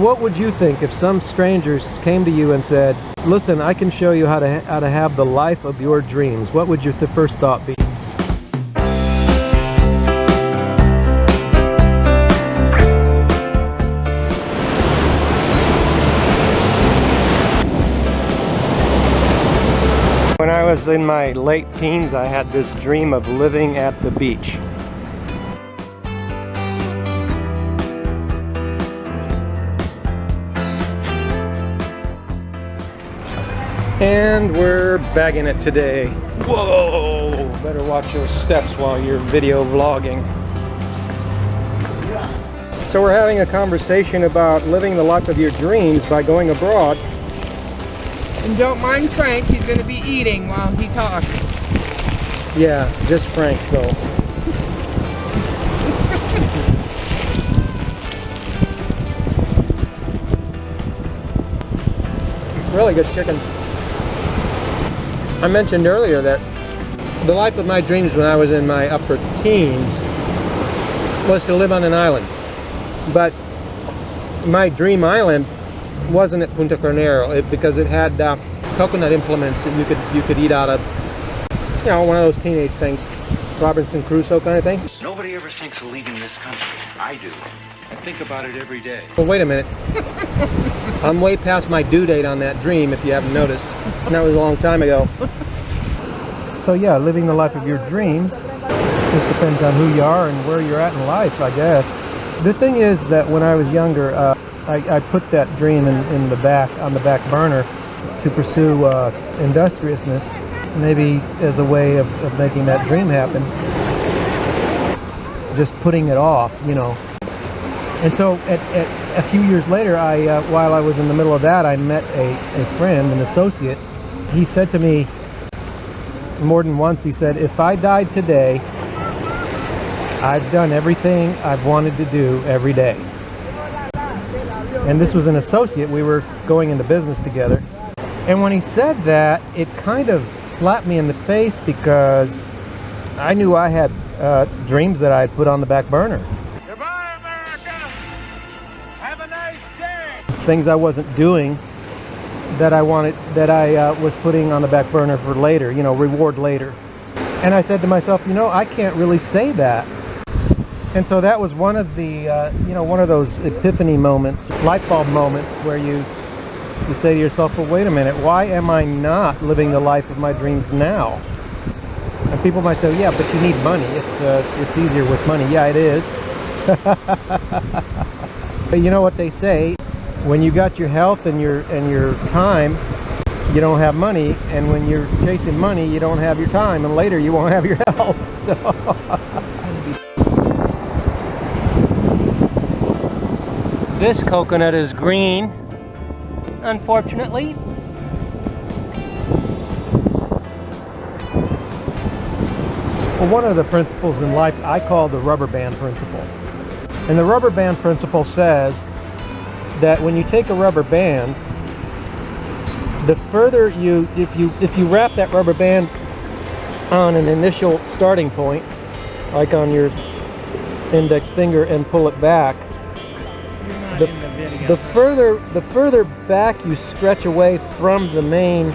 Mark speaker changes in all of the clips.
Speaker 1: What would you think if some strangers came to you and said, listen, I can show you how to have the life of your dreams? What would your first thought be? When I was in my late teens, I had this dream of living at the beach. And we're bagging it today. Whoa! Better watch those steps while you're video vlogging. So we're having a conversation about living the life of your dreams by going abroad.
Speaker 2: And don't mind Frank, he's going to be eating while he talks.
Speaker 1: Yeah, just Frank though. Really good chicken. I mentioned earlier that the life of my dreams when I was in my upper teens was to live on an island. But my dream island wasn't at Punta Carnero because it had coconut implements that you could eat out of, you know, one of those teenage things, Robinson Crusoe kind of thing.
Speaker 3: Nobody ever thinks of leaving this country. I do. I think about it every day.
Speaker 1: Well, wait a minute. I'm way past my due date on that dream, if you haven't noticed. And that was a long time ago. So yeah, living the life of your dreams just depends on who you are and where you're at in life, I guess. The thing is that when I was younger, I put that dream on the back burner to pursue industriousness, maybe as a way of making that dream happen. Just putting it off, you know. And so a few years later, while I was in the middle of that, I met a friend, an associate. He said to me more than once, he said, if I died today, I've done everything I've wanted to do every day. And this was an associate. We were going into business together. And when he said that, it kind of slapped me in the face because I knew I had dreams that I had put on the back burner.
Speaker 4: Goodbye, America! Have a nice day!
Speaker 1: Things I wasn't doing that I was putting on the back burner for later, you know, reward later. And I said to myself, you know, I can't really say that. And so that was one of the, you know, one of those epiphany moments, light bulb moments where you say to yourself, well, wait a minute, why am I not living the life of my dreams now? And people might say, yeah, but you need money. It's easier with money. Yeah, it is. But you know what they say, when you got your health and your time, you don't have money, and when you're chasing money, you don't have your time, and later you won't have your health. So this coconut is green, unfortunately. Well, one of the principles in life I call the rubber band principle. And the rubber band principle says that when you take a rubber band, the further if you wrap that rubber band on an initial starting point, like on your index finger, and pull it back, the further back you stretch away from the main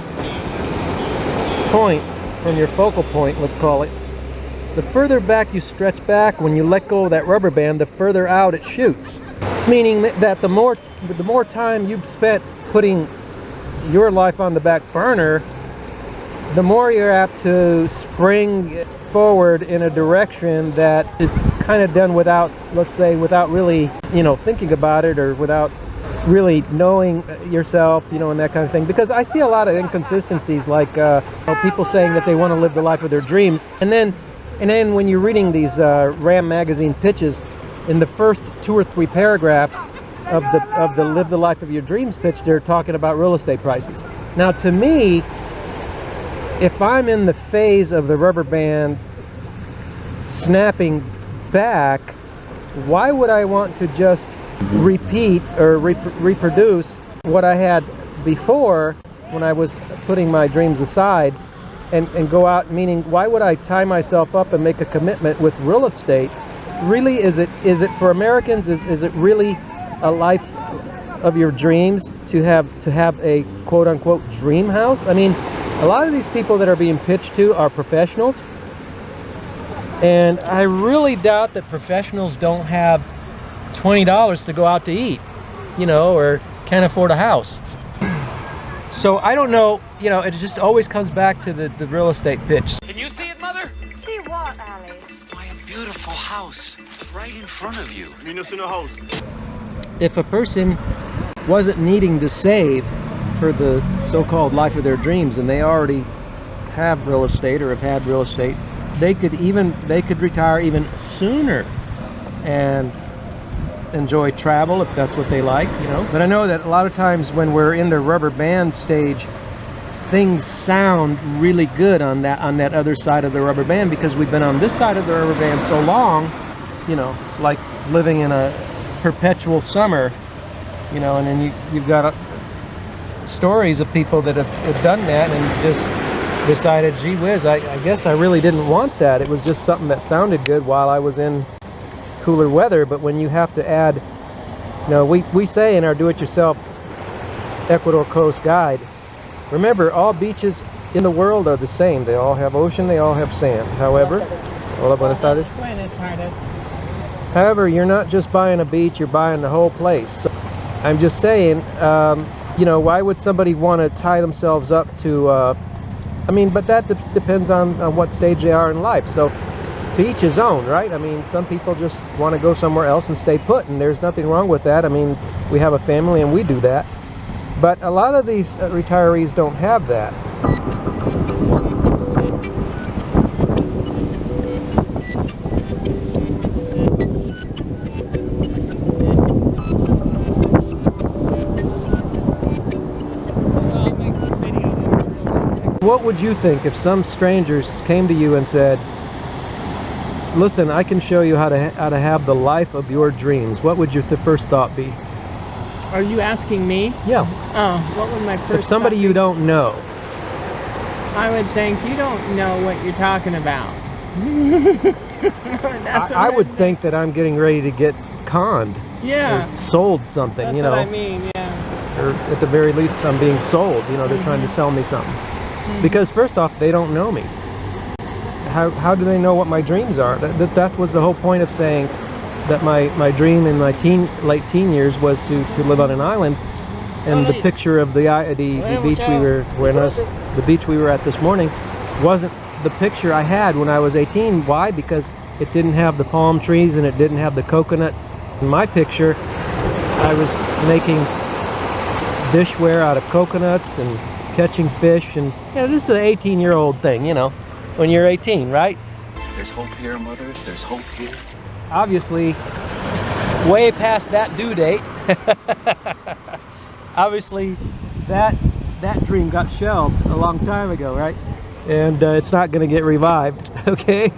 Speaker 1: point, from your focal point, let's call it, the further back you stretch back when you let go of that rubber band, the further out it shoots. Meaning that the more time you've spent putting your life on the back burner, the more you're apt to spring forward in a direction that is kind of done without, let's say, without really, you know, thinking about it, or without really knowing yourself, you know, and that kind of thing. Because I see a lot of inconsistencies, like people saying that they want to live the life of their dreams, and then when you're reading these Ram magazine pitches, in the first 2 or 3 paragraphs of the live the life of your dreams pitch, they're talking about real estate prices. Now, to me, if I'm in the phase of the rubber band snapping back, why would I want to just repeat or reproduce what I had before when I was putting my dreams aside and go out? Meaning, why would I tie myself up and make a commitment with real estate? Really, is it for Americans, is it really a life of your dreams to have a quote-unquote dream house? I mean, a lot of these people that are being pitched to are professionals, and I really doubt that professionals don't have $20 to go out to eat, you know, or can't afford a house. So I don't know, you know, it just always comes back to the real estate pitch.
Speaker 3: Can you see it, Mother?
Speaker 5: See what, Ali?
Speaker 3: Why, a beautiful house right in front of you.
Speaker 1: If a person wasn't needing to save for the so-called life of their dreams, and they already have real estate or have had real estate, they could retire even sooner and enjoy travel if that's what they like, you know. But I know that a lot of times when we're in the rubber band stage, things sound really good on that other side of the rubber band, because we've been on this side of the rubber band so long, you know, like living in a perpetual summer, you know. And then you've got stories of people that have done that and just decided, gee whiz, I guess I really didn't want that. It was just something that sounded good while I was in cooler weather. But when you have to add, you know, we say in our do-it-yourself Ecuador Coast Guide, remember, all beaches in the world are the same. They all have ocean, they all have sand. However, hola, buenas tardes. However, you're not just buying a beach, you're buying the whole place. So I'm just saying, you know, why would somebody want to tie themselves up to, I mean, but that depends on what stage they are in life. So to each his own, right? I mean, some people just want to go somewhere else and stay put, and there's nothing wrong with that. I mean, we have a family and we do that. But a lot of these retirees don't have that. What would you think if some strangers came to you and said, listen, I can show you how to have the life of your dreams? What would your first thought be?
Speaker 2: Are you asking me?
Speaker 1: Yeah.
Speaker 2: Oh, what would my first
Speaker 1: If somebody
Speaker 2: thought
Speaker 1: you
Speaker 2: be?
Speaker 1: don't know.
Speaker 2: I would think you don't know what you're talking about.
Speaker 1: I would think that I'm getting ready to get conned.
Speaker 2: Yeah.
Speaker 1: Or sold something,
Speaker 2: That's
Speaker 1: you know.
Speaker 2: what I mean, yeah.
Speaker 1: Or at the very least, I'm being sold. You know, they're trying to sell me something. Because first off, they don't know me. How do they know what my dreams are? That was the whole point of saying that my dream in my late teen years was to live on an island. And the picture of the beach the beach we were at this morning wasn't the picture I had when I was 18. Why? Because it didn't have the palm trees and it didn't have the coconut. In my picture, I was making dishware out of coconuts and catching fish, and this is an 18-year-old thing, you know, when you're 18, right?
Speaker 3: There's hope here, Mother. There's hope here.
Speaker 1: Obviously, way past that due date. Obviously, that dream got shelved a long time ago, right? And it's not going to get revived, okay?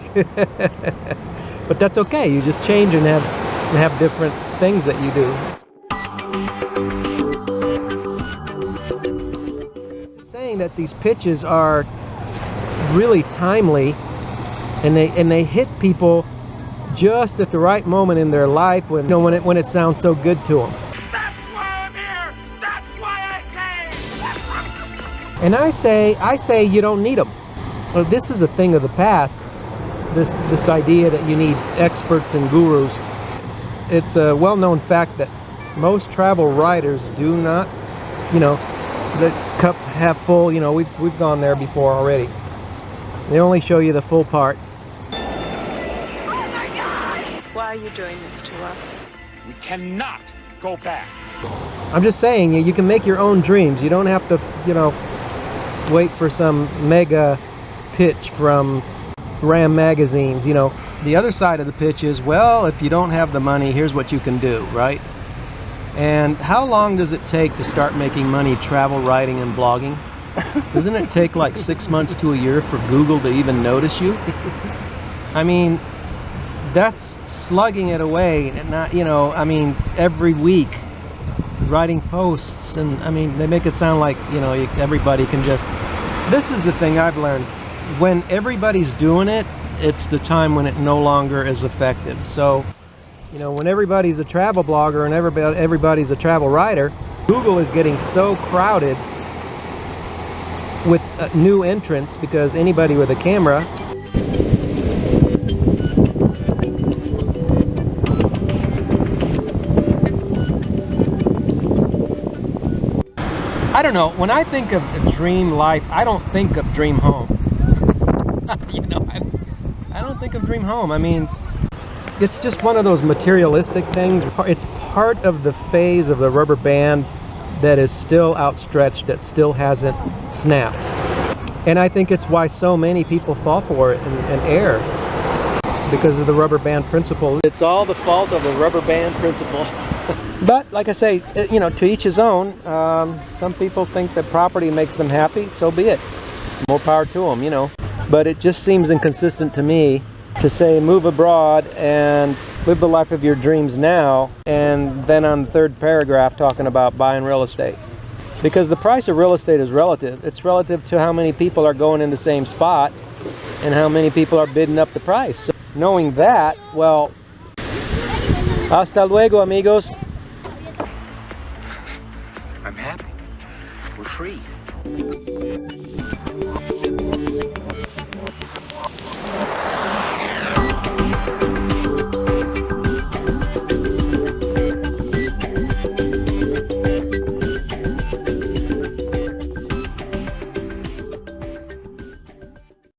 Speaker 1: But that's okay. You just change and have different things that you do. Saying that these pitches are really timely, and they hit people just at the right moment in their life when when it sounds so good to them.
Speaker 4: That's why I'm here! That's why I came!
Speaker 1: And I say you don't need them. Well, this is a thing of the past. This idea that you need experts and gurus. It's a well-known fact that most travel writers do not, you know, the cup half full. You know, we've gone there before already. They only show you the full part.
Speaker 5: Why are you doing this to us?
Speaker 4: We cannot go back.
Speaker 1: I'm just saying, you can make your own dreams. You don't have to, you know, wait for some mega pitch from Ram magazines. You know, the other side of the pitch is, well, if you don't have the money, here's what you can do, right? And how long does it take to start making money travel writing and blogging? Doesn't it take like 6 months to a year for Google to even notice you? I mean, that's slugging it away, and not, you know, I mean, every week writing posts, and I mean, they make it sound like, you know, everybody can just. This is the thing I've learned: when everybody's doing it, it's the time when it no longer is effective. So You know, when everybody's a travel blogger and everybody's a travel writer, Google is getting so crowded with new entrants because anybody with a camera I don't know, when I think of a dream life, I don't think of dream home. You know, I don't think of dream home. I mean, it's just one of those materialistic things. It's part of the phase of the rubber band that is still outstretched, that still hasn't snapped. And I think it's why so many people fall for it and err, because of the rubber band principle. It's all the fault of the rubber band principle. But like I say, you know, to each his own. Some people think that property makes them happy, so be it. More power to them, you know. But it just seems inconsistent to me to say move abroad and live the life of your dreams now, and then on the third paragraph talking about buying real estate. Because the price of real estate is relative. It's relative to how many people are going in the same spot and how many people are bidding up the price. So knowing that, well, hasta luego, amigos.
Speaker 3: I'm happy. We're free.